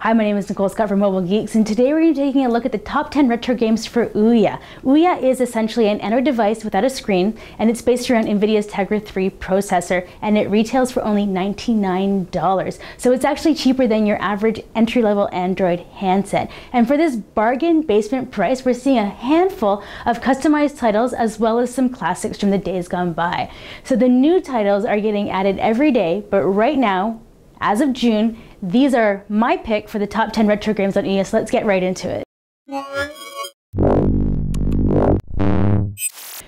Hi, my name is Nicole Scott from Mobile Geeks, and today we're going to be taking a look at the top 10 retro games for Ouya. Ouya is essentially an Android device without a screen, and it's based around NVIDIA's Tegra 3 processor, and it retails for only $99. So it's actually cheaper than your average entry-level Android handset. And for this bargain basement price, we're seeing a handful of customized titles as well as some classics from the days gone by. So the new titles are getting added every day, but right now, as of June, these are my pick for the top 10 retro games on Ouya, so let's get right into it.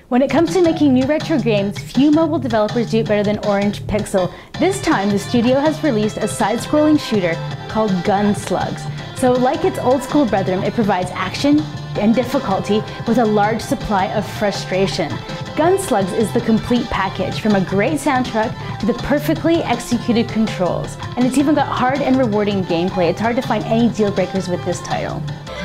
When it comes to making new retro games, few mobile developers do it better than Orange Pixel. This time, the studio has released a side-scrolling shooter called Slugs. So like its old-school brethren, it provides action and difficulty with a large supply of frustration. Slugs is the complete package, from a great soundtrack to the perfectly executed controls. And it's even got hard and rewarding gameplay. It's hard to find any deal breakers with this title.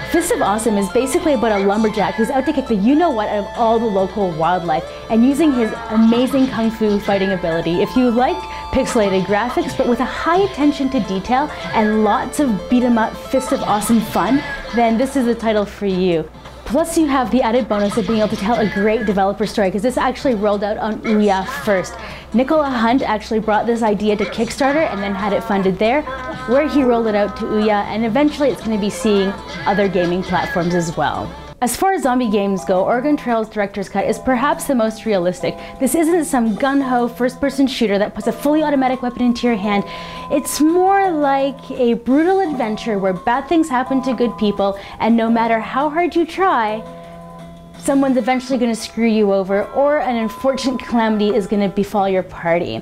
Fist of Awesome is basically about a lumberjack who's out to kick the you-know-what out of all the local wildlife and using his amazing kung fu fighting ability. If you like pixelated graphics but with a high attention to detail and lots of beat-em-up Fist of Awesome fun, then this is the title for you. Plus you have the added bonus of being able to tell a great developer story, because this actually rolled out on Ouya first. Nicola Hunt actually brought this idea to Kickstarter and then had it funded there, where he rolled it out to Ouya, and eventually it's going to be seeing other gaming platforms as well. As far as zombie games go, Oregon Trail's Director's Cut is perhaps the most realistic. This isn't some gun-ho first-person shooter that puts a fully automatic weapon into your hand. It's more like a brutal adventure where bad things happen to good people, and no matter how hard you try, someone's eventually going to screw you over, or an unfortunate calamity is going to befall your party.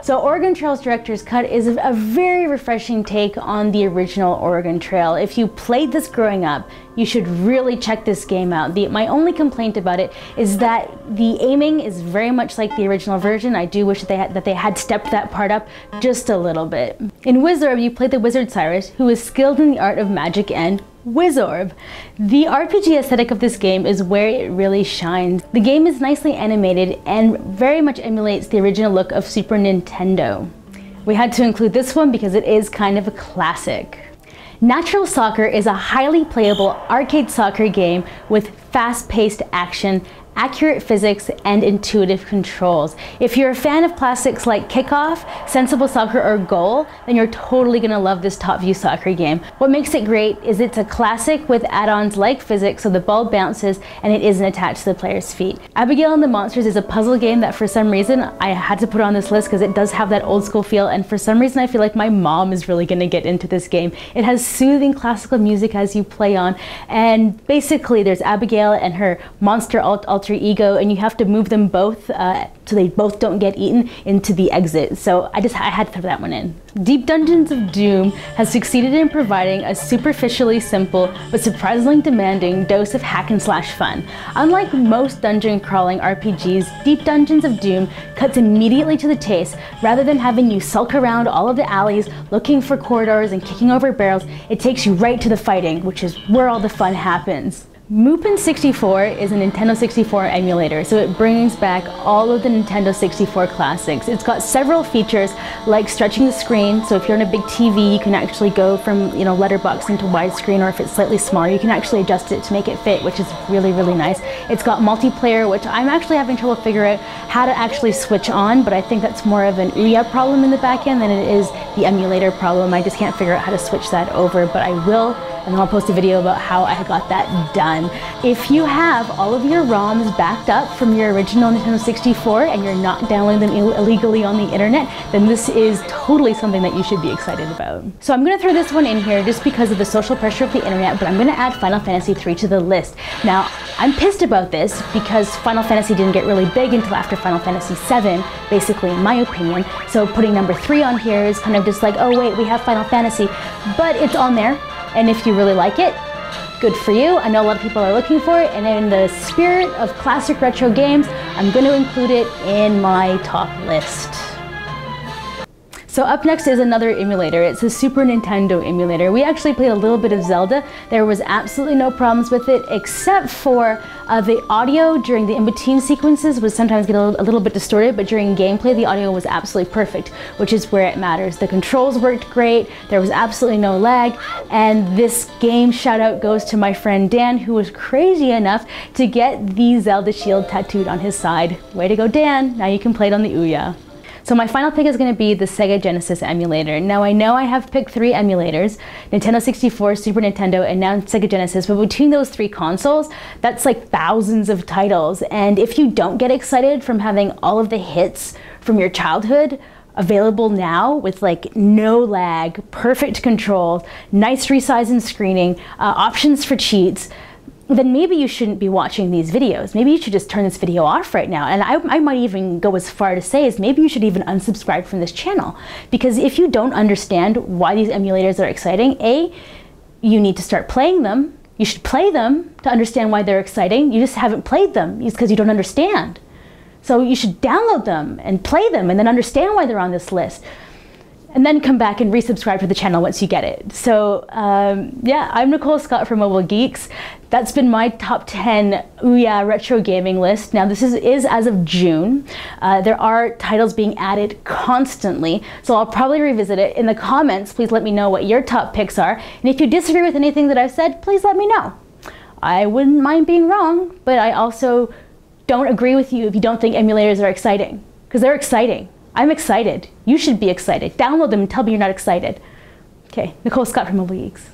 So Oregon Trail's Director's Cut is a very refreshing take on the original Oregon Trail. If you played this growing up, you should really check this game out. My only complaint about it is that the aiming is very much like the original version. I do wish that they had stepped that part up just a little bit. In Wizorb, you play the wizard Cyrus, who is skilled in the art of magic and Wizorb. The RPG aesthetic of this game is where it really shines. The game is nicely animated and very much emulates the original look of Super Nintendo. We had to include this one because it is kind of a classic. Natural Soccer is a highly playable arcade soccer game with fast-paced action, accurate physics, and intuitive controls. If you're a fan of classics like Kickoff, Sensible Soccer, or Goal, then you're totally gonna love this top view soccer game. What makes it great is it's a classic with add-ons like physics, so the ball bounces and it isn't attached to the player's feet. Abigail and the Monsters is a puzzle game that for some reason I had to put on this list because it does have that old school feel, and for some reason I feel like my mom is really gonna get into this game. It has soothing classical music as you play on, and basically there's Abigail and her monster alter ego, and you have to move them both so they both don't get eaten into the exit. So I had to throw that one in. Deep Dungeons of Doom has succeeded in providing a superficially simple but surprisingly demanding dose of hack and slash fun. Unlike most dungeon crawling RPGs, Deep Dungeons of Doom cuts immediately to the chase. Rather than having you sulk around all of the alleys looking for corridors and kicking over barrels, it takes you right to the fighting, which is where all the fun happens. Mupen 64 is a Nintendo 64 emulator, so it brings back all of the Nintendo 64 classics. It's got several features like stretching the screen, so if you're on a big TV you can actually go from letterbox into widescreen, or if it's slightly smaller you can actually adjust it to make it fit, which is really nice. It's got multiplayer, which I'm actually having trouble figuring out how to actually switch on, but I think that's more of an Ouya problem in the back end than it is the emulator problem. I just can't figure out how to switch that over, but I will, and then I'll post a video about how I got that done. If you have all of your ROMs backed up from your original Nintendo 64 and you're not downloading them illegally on the internet, then this is totally something that you should be excited about. So I'm gonna throw this one in here just because of the social pressure of the internet, but I'm gonna add Final Fantasy III to the list. Now, I'm pissed about this because Final Fantasy didn't get really big until after Final Fantasy VII, basically in my opinion. So putting number 3 on here is kind of just like, oh wait, we have Final Fantasy, but it's on there. And if you really like it, good for you. I know a lot of people are looking for it, and in the spirit of classic retro games, I'm going to include it in my top list. So up next is another emulator. It's a Super Nintendo emulator. We actually played a little bit of Zelda. There was absolutely no problems with it, except for the audio during the in-between sequences would sometimes get a little bit distorted, but during gameplay the audio was absolutely perfect, which is where it matters. The controls worked great, there was absolutely no lag, and this game shout out goes to my friend Dan, who was crazy enough to get the Zelda shield tattooed on his side. Way to go, Dan! Now you can play it on the Ouya. So my final pick is going to be the Sega Genesis emulator. Now I know I have picked 3 emulators, Nintendo 64, Super Nintendo, and now Sega Genesis, but between those 3 consoles, that's like thousands of titles. And if you don't get excited from having all of the hits from your childhood available now with like no lag, perfect controls, nice resize and screening, options for cheats, then maybe you shouldn't be watching these videos. Maybe you should just turn this video off right now. And I might even go as far to say as maybe you should even unsubscribe from this channel. Because if you don't understand why these emulators are exciting, A, you need to start playing them. You should play them to understand why they're exciting. You just haven't played them because you don't understand. So you should download them and play them and then understand why they're on this list. And then come back and resubscribe to the channel once you get it. So yeah, I'm Nicole Scott from Mobile Geeks. That's been my top 10 Ouya retro gaming list. Now this is as of June. There are titles being added constantly, so I'll probably revisit it. In the comments, please let me know what your top picks are. And if you disagree with anything that I've said, please let me know. I wouldn't mind being wrong, but I also don't agree with you if you don't think emulators are exciting, because they're exciting. I'm excited. You should be excited. Download them and tell me you're not excited. Okay, Nicole Scott from Mobile Geeks.